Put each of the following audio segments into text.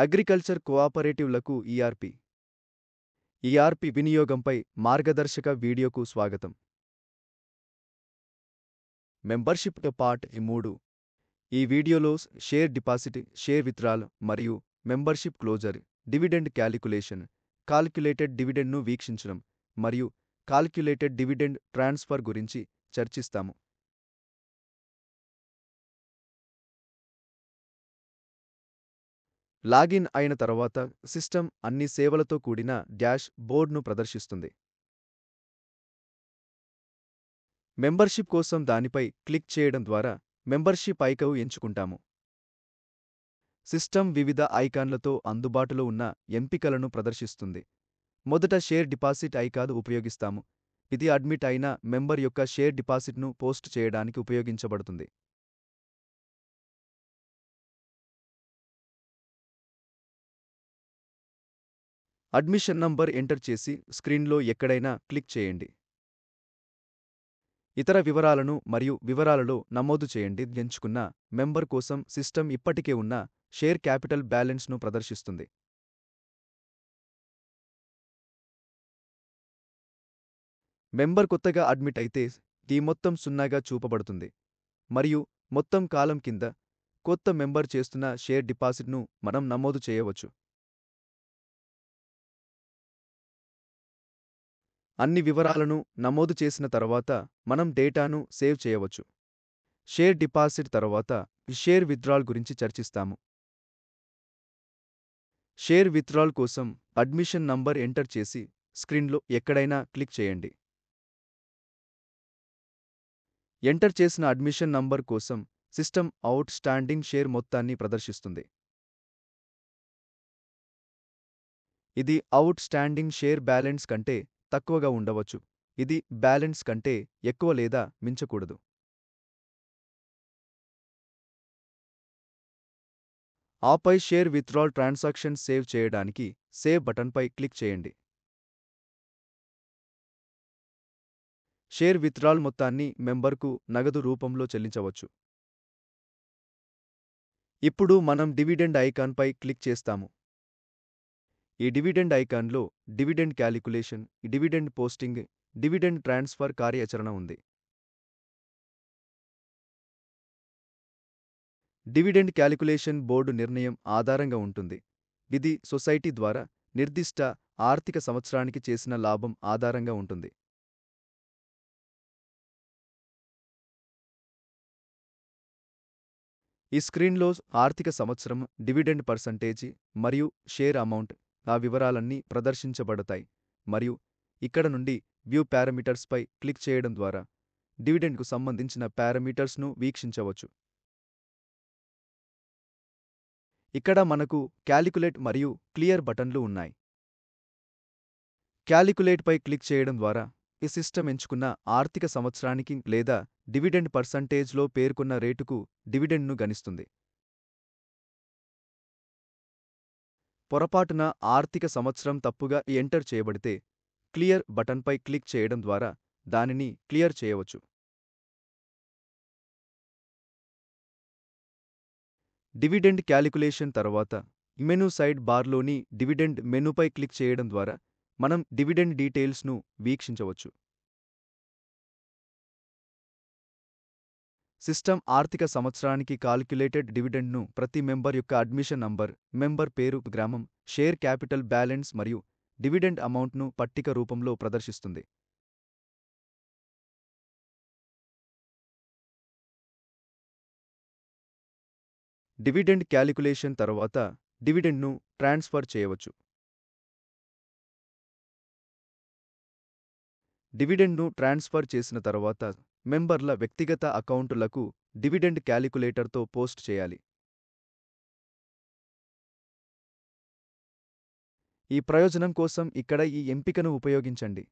Agriculture కోఆపరేటివ్లకు ERP వినియోగంపై మార్గదర్శక వీడియోకు స్వాగతం. Membership part 3. ఈ వీడియోలో షేర్ డిపాజిట్, షేర్ విత్డ్రాల్ మరియు మెంబర్షిప్ క్లోజర్, డివిడెండ్ క్యాలిక్యులేషన్, కాల్క్యులేటెడ్ డివిడెండ్ను వీక్షించడం మరియు కాల్క్యులేటెడ్ డివిడెండ్ ట్రాన్స్ఫర్ గురించి చర్చిస్తాము. లాగిన్ అయిన తర్వాత సిస్టమ్ అన్ని సేవలతో కూడిన డాష్ బోర్డ్ను ప్రదర్శిస్తుంది. మెంబర్షిప్ కోసం దానిపై క్లిక్ చేయడం ద్వారా మెంబర్షిప్ ఐకాన్ ఎంచుకుంటాము. సిస్టమ్ వివిధ ఐకాన్లతో అందుబాటులో ఉన్న ఎంపికలను ప్రదర్శిస్తుంది. మొదట షేర్ డిపాజిట్ ఐకాన్ ఉపయోగిస్తాము. ఇది అడ్మిట్ అయిన మెంబర్ యొక్క షేర్ డిపాజిట్ను పోస్ట్ చేయడానికి ఉపయోగించబడుతుంది. అడ్మిషన్ నంబర్ ఎంటర్ చేసి స్క్రీన్లో ఎక్కడైనా క్లిక్ చేయండి. ఇతర వివరాలను మరియు వివరాలలో నమోదు చేయండి. ఎంచుకున్న మెంబర్ కోసం సిస్టమ్ ఇప్పటికే ఉన్న షేర్ క్యాపిటల్ బ్యాలెన్స్ను ప్రదర్శిస్తుంది. మెంబర్ కొత్తగా అడ్మిట్ అయితే ఈ మొత్తం 0గా చూపబడుతుంది మరియు మొత్తం కాలం కింద కొత్త మెంబర్ చేస్తున్న షేర్ డిపాజిట్ను మనం నమోదు చేయవచ్చు. అన్ని వివరాలను నమోదు చేసిన తర్వాత మనం డేటాను సేవ్ చేయవచ్చు. షేర్ డిపాజిట్ తర్వాత షేర్ విత్డ్రాల్ గురించి చర్చిస్తాము. షేర్ విత్డ్రాల్ కోసం అడ్మిషన్ నంబర్ ఎంటర్ చేసి స్క్రీన్లో ఎక్కడైనా క్లిక్ చేయండి. ఎంటర్ చేసిన అడ్మిషన్ నంబర్ కోసం సిస్టమ్ అవుట్ స్టాండింగ్ షేర్ మొత్తాన్ని ప్రదర్శిస్తుంది. ఇది అవుట్ స్టాండింగ్ షేర్ బ్యాలెన్స్ కంటే తక్కువగా ఉండవచ్చు. ఇది బ్యాలెన్స్ కంటే ఎక్కువ లేదా మించకూడదు. ఆపై షేర్ విత్డ్రాల్ ట్రాన్సాక్షన్ సేవ్ చేయడానికి సేవ్ బటన్పై క్లిక్ చేయండి. షేర్ విత్డ్రాల్ మొత్తాన్ని మెంబర్కు నగదు రూపంలో చెల్లించవచ్చు. ఇప్పుడు మనం డివిడెండ్ ఐకాన్పై క్లిక్ చేస్తాము. ఈ డివిడెండ్ ఐకాన్లో dividend calculation, dividend posting, dividend transfer కార్యాచరణ ఉంది. డివిడెండ్ క్యాలిక్యులేషన్ బోర్డు నిర్ణయం ఆధారంగా ఉంటుంది. ఇది సొసైటీ ద్వారా నిర్దిష్ట ఆర్థిక సంవత్సరానికి చేసిన లాభం ఆధారంగా ఉంటుంది. ఈ స్క్రీన్లో ఆర్థిక సంవత్సరం, డివిడెండ్ పర్సంటేజ్ మరియు షేర్ అమౌంట్ ఆ వివరాలన్నీ ప్రదర్శించబడతాయి మరియు ఇక్కడ నుండి వ్యూ పారామీటర్స్పై క్లిక్ చేయడం ద్వారా డివిడెండ్కు సంబంధించిన పారామీటర్స్ను వీక్షించవచ్చు. ఇక్కడ మనకు క్యాలిక్యులేట్ మరియు క్లియర్ బటన్లు ఉన్నాయి. క్యాలిక్యులేట్పై క్లిక్ చేయడం ద్వారా ఈ సిస్టమ్ ఎంచుకున్న ఆర్థిక సంవత్సరానికి లేదా డివిడెండ్ పర్సంటేజ్లో పేర్కొన్న రేటుకు డివిడెండ్ను గణిస్తుంది. పొరపాటున ఆర్థిక సంవత్సరం తప్పుగా ఎంటర్ చేయబడితే క్లియర్ బటన్పై క్లిక్ చేయడం ద్వారా దానిని క్లియర్ చేయవచ్చు. డివిడెండ్ క్యాలిక్యులేషన్ తర్వాత మెనూ సైడ్ బార్లోని డివిడెండ్ మెనూపై క్లిక్ చేయడం ద్వారా మనం డివిడెండ్ డీటెయిల్స్ను వీక్షించవచ్చు. సిస్టమ్ ఆర్థిక సంవత్సరానికి కాల్క్యులేటెడ్ డివిడెండ్ను ప్రతి మెంబర్ యొక్క అడ్మిషన్ నంబర్, మెంబర్ పేరు, గ్రామం, షేర్ క్యాపిటల్ బ్యాలెన్స్ మరియు డివిడెండ్ అమౌంట్ను పట్టిక రూపంలో ప్రదర్శిస్తుంది. డివిడెండ్ క్యాలిక్యులేషన్ తర్వాత డివిడెండ్ను ట్రాన్స్ఫర్ చేయవచ్చు. డివిడెండ్ను ట్రాన్స్ఫర్ చేసిన తర్వాత మెంబర్ల వ్యక్తిగత అకౌంటులకు డివిడెండ్ క్యాలిక్యులేటర్తో పోస్ట్ చేయాలి. ఈ ప్రయోజనం కోసం ఇక్కడ ఈ ఎంపికను ఉపయోగించండి.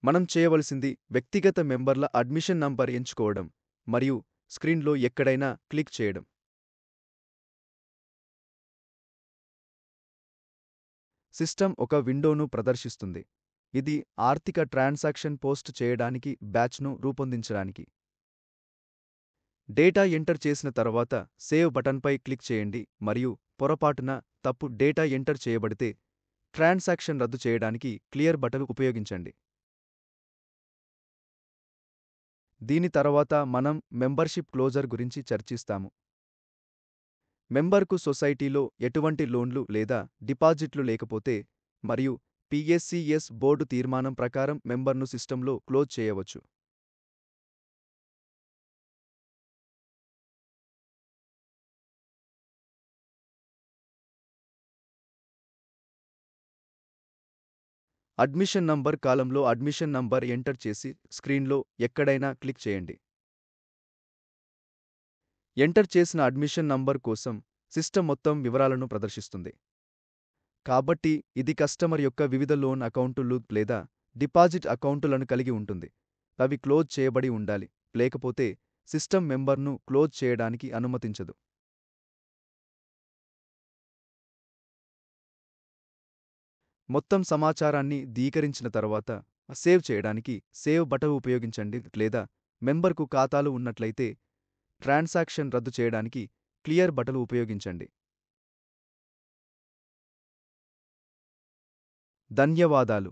మనం చేయవలసింది వ్యక్తిగత మెంబర్ల అడ్మిషన్ నంబర్ ఎంచుకోవడం మరియు స్క్రీన్లో ఎక్కడైనా క్లిక్ చేయడం. సిస్టమ్ ఒక విండోను ప్రదర్శిస్తుంది. ఇది ఆర్థిక ట్రాన్సాక్షన్ పోస్ట్ చేయడానికి బ్యాచ్ను రూపొందించడానికి. డేటా ఎంటర్ చేసిన తర్వాత సేవ్ బటన్పై క్లిక్ చేయండి మరియు పొరపాటున తప్పు డేటా ఎంటర్ చేయబడితే ట్రాన్సాక్షన్ రద్దు చేయడానికి క్లియర్ బటన్ ఉపయోగించండి. దీని తర్వాత మనం మెంబర్షిప్ క్లోజర్ గురించి చర్చిస్తాము. మెంబర్కు సొసైటీలో ఎటువంటి లోన్లు లేదా డిపాజిట్లు లేకపోతే మరియు పిఎస్సిఎస్ బోర్డు తీర్మానం ప్రకారం మెంబర్ను సిస్టంలో క్లోజ్ చేయవచ్చు. అడ్మిషన్ నంబర్ కాలంలో అడ్మిషన్ నంబర్ ఎంటర్ చేసి స్క్రీన్లో ఎక్కడైనా క్లిక్ చేయండి. ఎంటర్ చేసిన అడ్మిషన్ నంబర్ కోసం సిస్టమ్ మొత్తం వివరాలను ప్రదర్శిస్తుంది. కాబట్టి ఇది కస్టమర్ యొక్క వివిధ లోన్ అకౌంటులు లేదా డిపాజిట్ అకౌంటులను కలిగి ఉంటుంది. అవి క్లోజ్ చేయబడి ఉండాలి, లేకపోతే సిస్టమ్ మెంబర్ను క్లోజ్ చేయడానికి అనుమతించదు. మొత్తం సమాచారాన్ని ధీకరించిన తర్వాత సేవ్ చేయడానికి సేవ్ బటన్ ఉపయోగించండి లేదా మెంబర్కు ఖాతాలు ఉన్నట్లయితే ట్రాన్సాక్షన్ రద్దు చేయడానికి క్లియర్ బటన్ ఉపయోగించండి. ధన్యవాదాలు.